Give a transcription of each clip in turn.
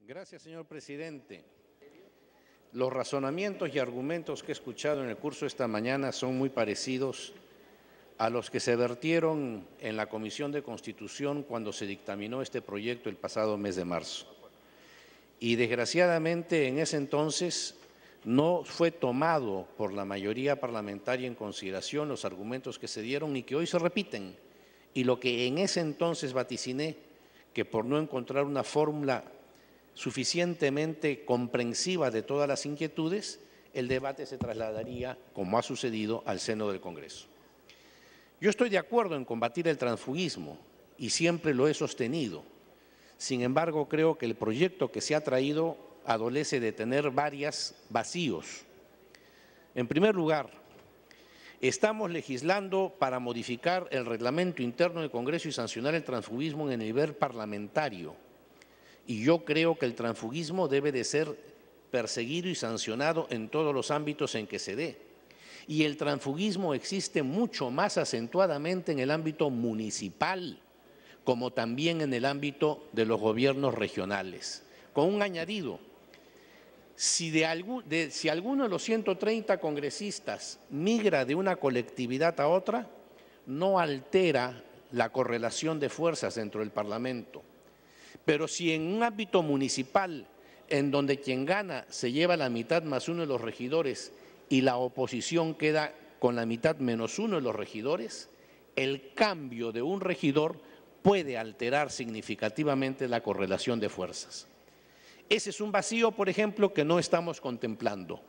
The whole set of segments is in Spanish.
Gracias, señor presidente. Los razonamientos y argumentos que he escuchado en el curso esta mañana son muy parecidos a los que se vertieron en la Comisión de Constitución cuando se dictaminó este proyecto el pasado mes de marzo. Y desgraciadamente en ese entonces no fue tomado por la mayoría parlamentaria en consideración los argumentos que se dieron y que hoy se repiten. Y lo que en ese entonces vaticiné, que por no encontrar una fórmula suficientemente comprensiva de todas las inquietudes, el debate se trasladaría, como ha sucedido, al seno del Congreso. Yo estoy de acuerdo en combatir el transfugismo y siempre lo he sostenido. Sin embargo, creo que el proyecto que se ha traído adolece de tener varios vacíos. En primer lugar, estamos legislando para modificar el reglamento interno del Congreso y sancionar el transfugismo en el nivel parlamentario. Y yo creo que el transfugismo debe de ser perseguido y sancionado en todos los ámbitos en que se dé. Y el transfugismo existe mucho más acentuadamente en el ámbito municipal, como también en el ámbito de los gobiernos regionales. Con un añadido, si alguno de los 130 congresistas migra de una colectividad a otra, no altera la correlación de fuerzas dentro del Parlamento. Pero si en un ámbito municipal, en donde quien gana se lleva la mitad más uno de los regidores y la oposición queda con la mitad menos uno de los regidores, el cambio de un regidor puede alterar significativamente la correlación de fuerzas. Ese es un vacío, por ejemplo, que no estamos contemplando.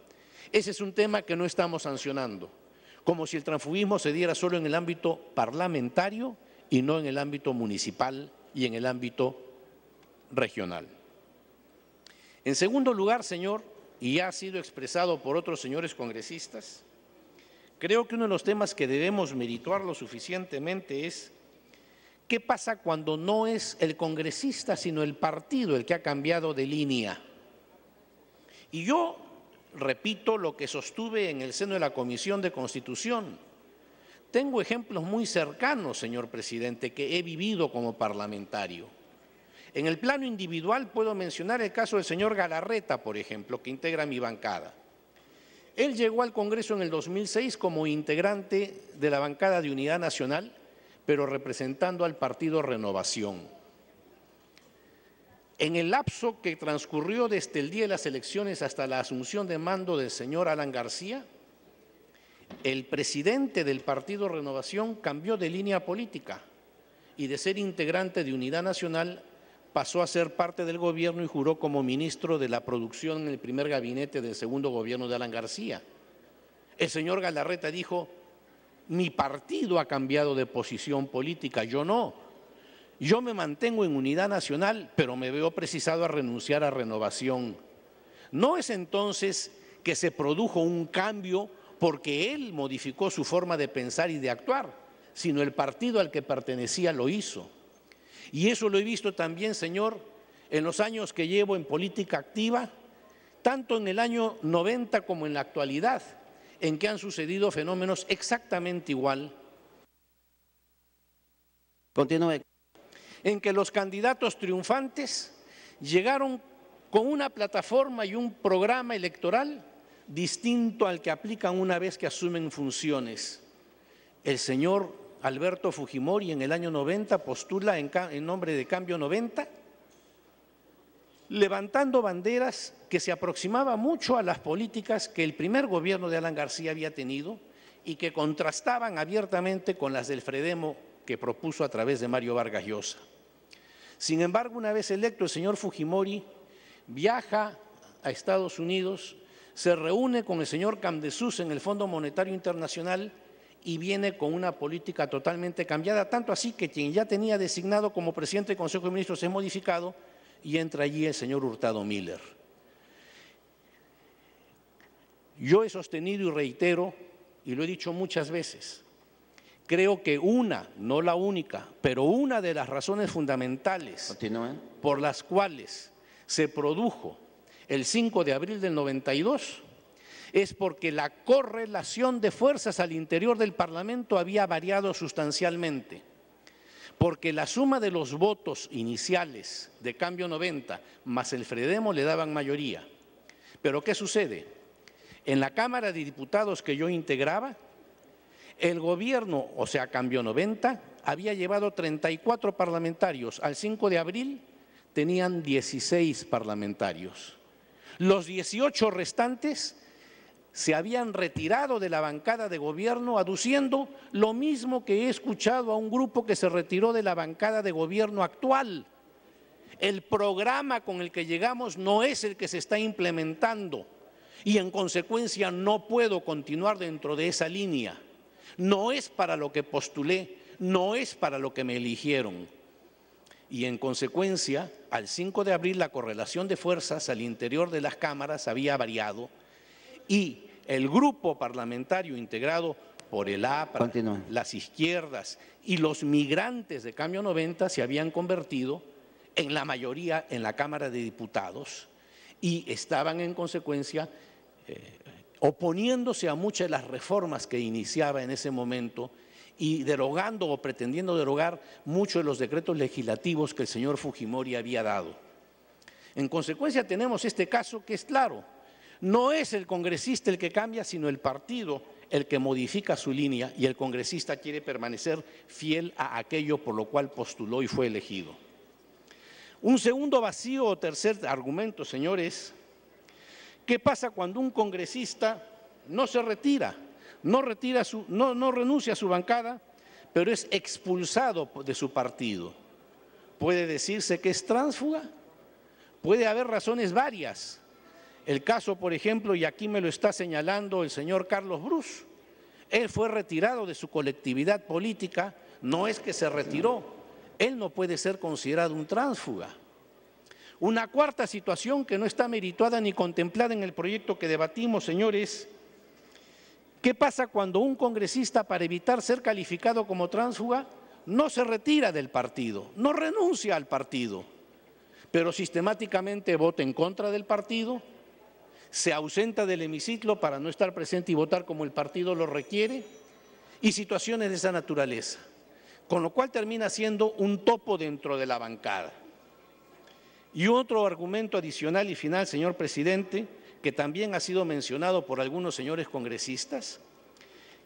Ese es un tema que no estamos sancionando, como si el transfugismo se diera solo en el ámbito parlamentario y no en el ámbito municipal y en el ámbito regional. En segundo lugar, señor, y ya ha sido expresado por otros señores congresistas, creo que uno de los temas que debemos merituarlo suficientemente es ¿qué pasa cuando no es el congresista, sino el partido el que ha cambiado de línea? Y yo repito lo que sostuve en el seno de la Comisión de Constitución. Tengo ejemplos muy cercanos, señor presidente, que he vivido como parlamentario. En el plano individual puedo mencionar el caso del señor Galarreta, por ejemplo, que integra mi bancada. Él llegó al Congreso en el 2006 como integrante de la bancada de Unidad Nacional, pero representando al partido Renovación. En el lapso que transcurrió desde el día de las elecciones hasta la asunción de mando del señor Alan García, el presidente del partido Renovación cambió de línea política y de ser integrante de Unidad Nacional pasó a ser parte del gobierno y juró como ministro de la producción en el primer gabinete del segundo gobierno de Alan García. El señor Galarreta dijo: mi partido ha cambiado de posición política, yo no. Yo me mantengo en Unidad Nacional, pero me veo precisado a renunciar a Renovación. No es entonces que se produjo un cambio porque él modificó su forma de pensar y de actuar, sino el partido al que pertenecía lo hizo. Y eso lo he visto también, señor, en los años que llevo en política activa, tanto en el año 90 como en la actualidad, en que han sucedido fenómenos exactamente igual. Continúe. En que los candidatos triunfantes llegaron con una plataforma y un programa electoral distinto al que aplican una vez que asumen funciones. El señor Alberto Fujimori en el año 90 postula en nombre de Cambio 90, levantando banderas que se aproximaban mucho a las políticas que el primer gobierno de Alan García había tenido y que contrastaban abiertamente con las del Fredemo que propuso a través de Mario Vargas Llosa. Sin embargo, una vez electo, el señor Fujimori viaja a Estados Unidos, se reúne con el señor Camdesús en el Fondo Monetario Internacional y viene con una política totalmente cambiada, tanto así que quien ya tenía designado como presidente del Consejo de Ministros es modificado y entra allí el señor Hurtado Miller. Yo he sostenido y reitero, y lo he dicho muchas veces, creo que una, no la única, pero una de las razones fundamentales por las cuales se produjo el 5 de abril del 92 es porque la correlación de fuerzas al interior del Parlamento había variado sustancialmente. porque la suma de los votos iniciales de Cambio 90 más el Fredemo le daban mayoría. Pero ¿qué sucede? En la Cámara de Diputados que yo integraba, el gobierno, o sea, Cambio 90, había llevado 34 parlamentarios. Al 5 de abril tenían 16 parlamentarios. Los 18 restantes se habían retirado de la bancada de gobierno aduciendo lo mismo que he escuchado a un grupo que se retiró de la bancada de gobierno actual. El programa con el que llegamos no es el que se está implementando y en consecuencia no puedo continuar dentro de esa línea. No es para lo que postulé, no es para lo que me eligieron. Y en consecuencia, al 5 de abril la correlación de fuerzas al interior de las cámaras había variado y el grupo parlamentario integrado por el APRA, las izquierdas y los migrantes de Cambio 90 se habían convertido en la mayoría en la Cámara de Diputados y estaban en consecuencia oponiéndose a muchas de las reformas que iniciaba en ese momento y derogando o pretendiendo derogar muchos de los decretos legislativos que el señor Fujimori había dado. En consecuencia tenemos este caso que es claro, no es el congresista el que cambia, sino el partido el que modifica su línea y el congresista quiere permanecer fiel a aquello por lo cual postuló y fue elegido. Un segundo vacío o tercer argumento, señores, ¿qué pasa cuando un congresista no se retira? No renuncia a su bancada, pero es expulsado de su partido. ¿Puede decirse que es tránsfuga? Puede haber razones varias. El caso, por ejemplo, y aquí me lo está señalando el señor Carlos Brus, él fue retirado de su colectividad política, no es que se retiró, él no puede ser considerado un tránsfuga. Una cuarta situación que no está merituada ni contemplada en el proyecto que debatimos, señores, ¿qué pasa cuando un congresista, para evitar ser calificado como tránsfuga, no se retira del partido, no renuncia al partido, pero sistemáticamente vota en contra del partido, se ausenta del hemiciclo para no estar presente y votar como el partido lo requiere, y situaciones de esa naturaleza, con lo cual termina siendo un topo dentro de la bancada? Y otro argumento adicional y final, señor presidente, que también ha sido mencionado por algunos señores congresistas,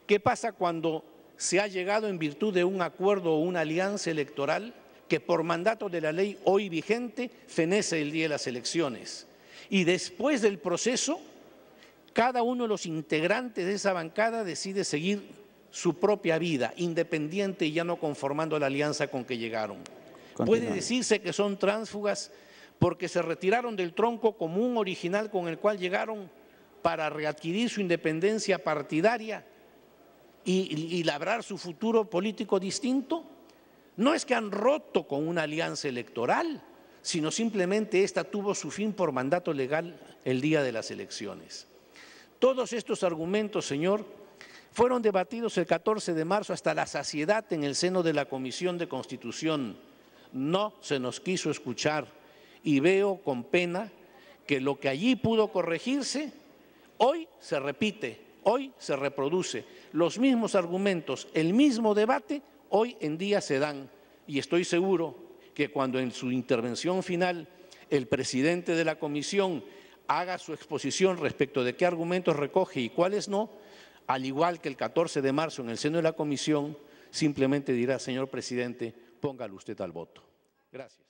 ¿qué pasa cuando se ha llegado en virtud de un acuerdo o una alianza electoral que por mandato de la ley hoy vigente fenece el día de las elecciones? Y después del proceso, cada uno de los integrantes de esa bancada decide seguir su propia vida, independiente y ya no conformando la alianza con que llegaron. Puede decirse que son tránsfugas porque se retiraron del tronco común original con el cual llegaron para readquirir su independencia partidaria y labrar su futuro político distinto. No es que han roto con una alianza electoral, sino simplemente esta tuvo su fin por mandato legal el día de las elecciones. Todos estos argumentos, señor, fueron debatidos el 14 de marzo hasta la saciedad en el seno de la Comisión de Constitución. No se nos quiso escuchar y veo con pena que lo que allí pudo corregirse, hoy se repite, hoy se reproduce. Los mismos argumentos, el mismo debate, hoy en día se dan. Y estoy seguro que cuando en su intervención final el presidente de la comisión haga su exposición respecto de qué argumentos recoge y cuáles no, al igual que el 14 de marzo en el seno de la comisión, simplemente dirá, señor presidente, póngalo usted al voto. Gracias.